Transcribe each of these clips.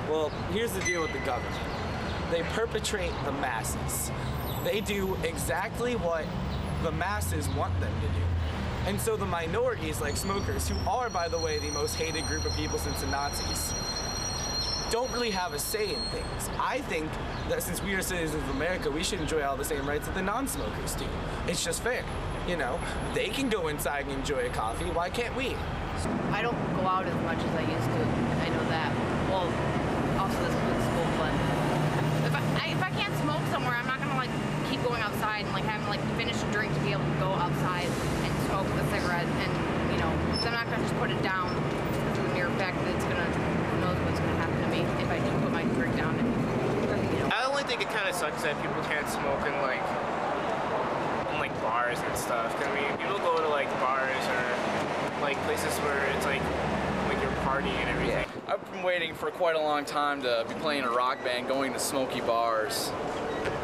Well, here's the deal with the government. They perpetrate the masses. They do exactly what the masses want them to do. And so the minorities, like smokers, who are, by the way, the most hated group of people since the Nazis, don't really have a say in things. I think that since we are citizens of America, we should enjoy all the same rights that the non-smokers do. It's just fair. You know, they can go inside and enjoy a coffee. Why can't we? I don't go out as much as I used to. I know that. Well, also this is school, but if I can't smoke somewhere, I'm not gonna like keep going outside and like having like finish a drink to be able to go outside and smoke a cigarette, and you know, I'm not gonna just put it down because of the mere fact that it's gonna, who knows what's gonna happen to me if I do put my drink down. And, you know. I only think it kind of sucks that people can't smoke in like bars and stuff. Cause, I mean, people go to like bars or like places where it's like you're partying and everything. Yeah. I've been waiting for quite a long time to be playing a rock band, going to smoky bars.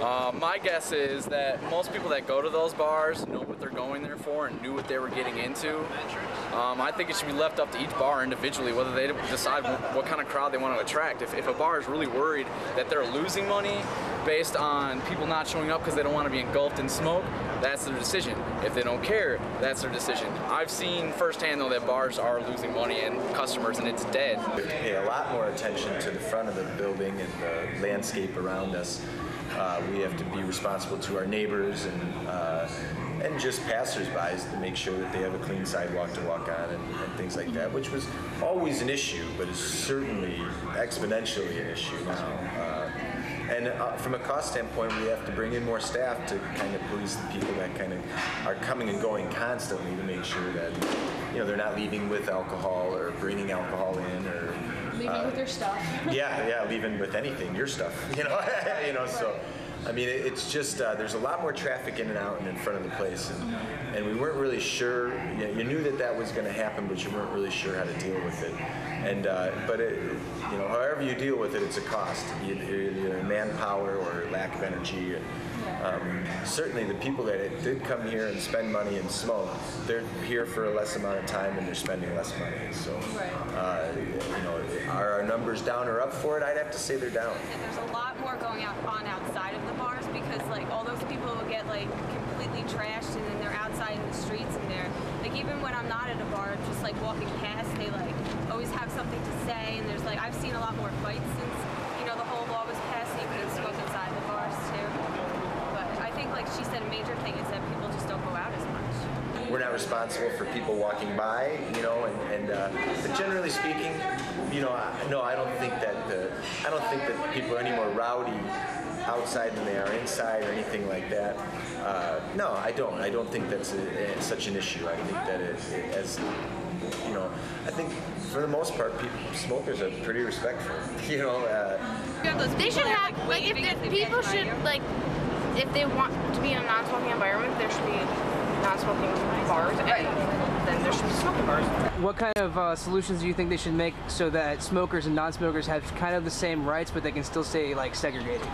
My guess is that most people that go to those bars know what they're going there for and knew what they were getting into. I think it should be left up to each bar individually whether they decide what kind of crowd they want to attract. If a bar is really worried that they're losing money based on people not showing up because they don't want to be engulfed in smoke, that's their decision. If they don't care, that's their decision. I've seen firsthand though that bars are losing money and customers, and it's dead. We pay a lot more attention to the front of the building and the landscape around us. We have to be responsible to our neighbors and just passersby to make sure that they have a clean sidewalk to walk on and things like that, which was always an issue, but is certainly exponentially an issue now. And from a cost standpoint, we have to bring in more staff to kind of police the people that kind of are coming and going constantly to make sure that, you know, they're not leaving with alcohol or bringing alcohol in or leaving with their stuff. yeah, leaving with anything, your stuff, you know, so. I mean, it's just, there's a lot more traffic in and out and in front of the place, and we weren't really sure, you knew that was going to happen, but you weren't really sure how to deal with it. And, but you know, however you deal with it, it's a cost, either manpower or lack of energy. Certainly the people that did come here and spend money and smoke, they're here for a less amount of time and they're spending less money. So, you know, are our numbers down or up for it? I'd have to say they're down. And there's a lot more going on outside of the bars because like all those people will get like completely trashed and then they're outside in the streets and they're like, even when I'm not at a bar, just like walking past, they like always have something to say, and there's like, I've seen a lot more fights since, you know, the whole law was passed and you couldn't smoke inside the bars too. I think, like she said, a major thing is that people just don't go out as much. We're not responsible for people walking by, you know, but generally speaking, you know, no, I don't think that people are any more rowdy outside than they are inside or anything like that. No, I don't. I don't think that's such an issue. I think that as you know, I think for the most part, smokers are pretty respectful. You know, they should have like if people should like. If they want to be in a non-smoking environment, there should be non-smoking bars, and then there should be smoking bars. What kind of solutions do you think they should make so that smokers and non-smokers have kind of the same rights, but they can still stay like segregated?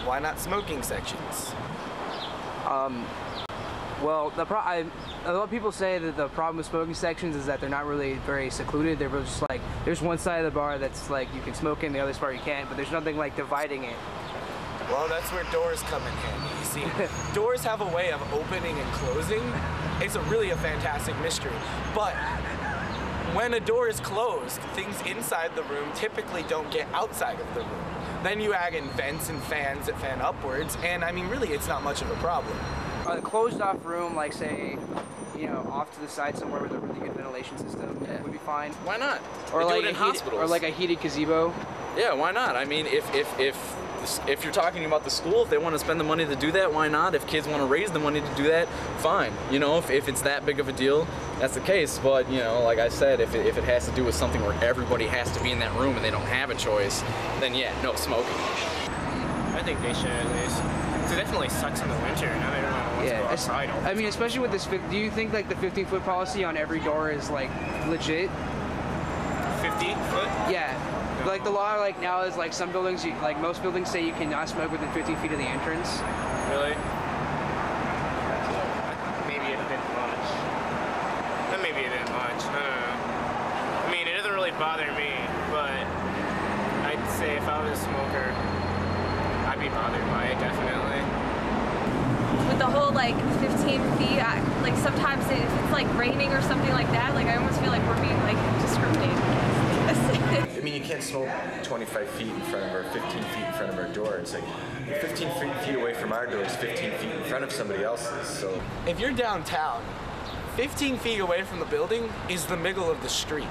Why not smoking sections? Well, a lot of people say that the problem with smoking sections is that they're not really very secluded. They're just like, there's one side of the bar that's like you can smoke in, the other part you can't, but there's nothing like dividing it. Well, that's where doors come in handy. You see, doors have a way of opening and closing. It's really a fantastic mystery. But when a door is closed, things inside the room typically don't get outside of the room. Then you add in vents and fans that fan upwards, and I mean, really, it's not much of a problem. A closed-off room, like say, you know, off to the side somewhere with a really good ventilation system would be fine. Why not? Or they like do it in hospitals. Or like a heated gazebo. Yeah, why not? I mean, if you're talking about the school, if they want to spend the money to do that, why not? If kids want to raise the money to do that, fine. You know, if it's that big of a deal, that's the case. But, you know, like I said, if it has to do with something where everybody has to be in that room and they don't have a choice, then yeah, no smoking. I think they should at least. It definitely sucks in the winter, and everyone wants to go outside. I mean, especially with this, do you think like the 15-foot policy on every door is like legit? 15 foot? Yeah. Like the law like now is like some buildings, like most buildings say you cannot smoke within 15 feet of the entrance. Really? Maybe a bit much. That may be a bit much. I don't know. I mean, it doesn't really bother me, but I'd say if if I was a smoker, I'd be bothered by it, definitely. With the whole like 15 feet, like sometimes if it's like raining or something like that, like I almost feel like we're being like discriminated against. I mean, you can't smoke 25 feet in front of or 15 feet in front of our door. It's like 15 feet away from our door is 15 feet in front of somebody else's. So If you're downtown, 15 feet away from the building is the middle of the street.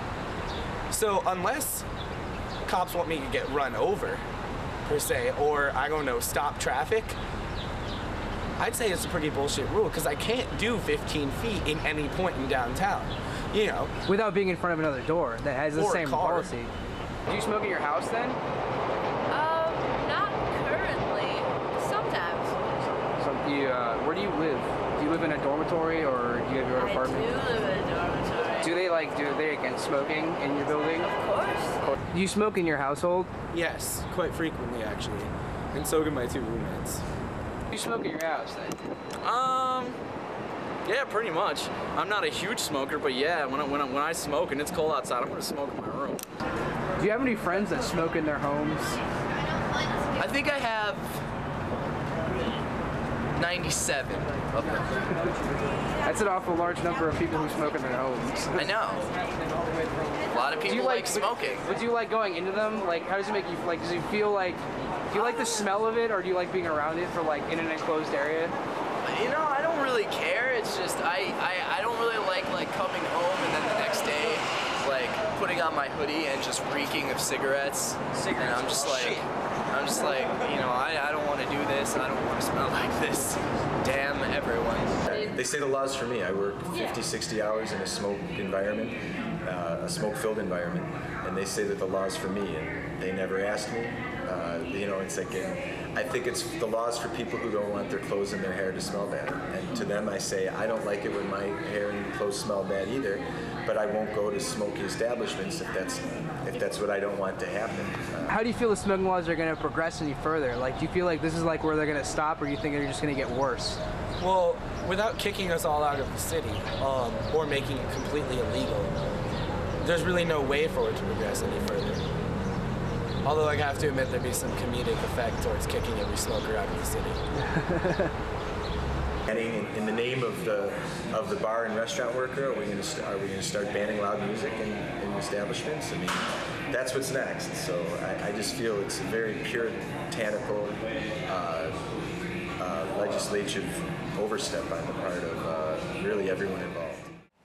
So unless cops want me to get run over, per se, or I don't know, stop traffic, I'd say it's a pretty bullshit rule because I can't do 15 feet in any point in downtown, you know. Without being in front of another door that has the Or a same car. policy. Do you smoke in your house then? Not currently. Sometimes. So where do you live? Do you live in a dormitory or do you have your own apartment? I do live in a dormitory. Do they against smoking in your building? Of course. Do you smoke in your household? Yes, quite frequently actually. And so do my two roommates. Do you smoke in your house then? Yeah, pretty much. I'm not a huge smoker, but yeah, when I smoke and it's cold outside, I'm gonna smoke in my room. Do you have any friends that smoke in their homes? I think I have 97 of them. That's an awful large number of people who smoke in their homes. I know. A lot of Do you people like smoking. But do you like going into them? Like, how does it make you, like, does it feel like, do you like the smell of it or do you like being around it for like in an enclosed area? You know, I don't really care. It's just I don't really like coming home and then the next day like putting on my hoodie and just reeking of cigarettes. And I'm just like, you know, I don't want to do this. I don't want to smell like this. Damn everyone. they say the law's for me. I work 50, 60 hours in a smoke environment, a smoke-filled environment, and they say that the law's for me, and they never asked me. You know, it's like, I think it's the law's for people who don't want their clothes and their hair to smell bad. And to them I say, I don't like it when my hair and clothes smell bad either, but I won't go to smoky establishments if that's what I don't want to happen. How do you feel the smoking laws are going to progress any further? Like, do you feel like this is like where they're going to stop, or do you think they're just going to get worse? Well, without kicking us all out of the city, or making it completely illegal, there's really no way for it to progress any further. Although I have to admit there'd be some comedic effect towards kicking every smoker out of the city. In the name of the bar and restaurant worker, are we going to start banning loud music in establishments? I mean, that's what's next. So I just feel it's a very puritanical, legislative overstep on the part of really everyone involved.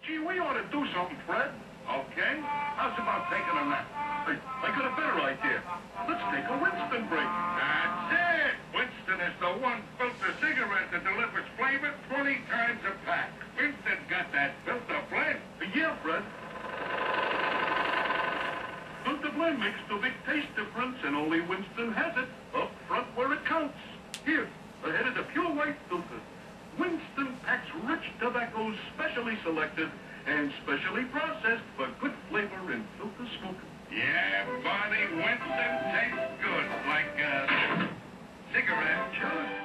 Gee, we ought to do something, Fred. Okay? How's about taking a nap? Hey, I got a better idea. Let's take a Winston break. That's it! Winston is the one filter cigarette that delivers flavor 20 times a pack. Winston's got that filter blend. Yeah, Fred. Filter blend makes the big taste difference, and only Winston has it up front where it counts. Here, ahead of the pure white filter. Winston packs rich tobaccos specially selected and specially processed for good flavor in filter smoking. Yeah, Barney, Winston tastes good, like a cigarette. Sure.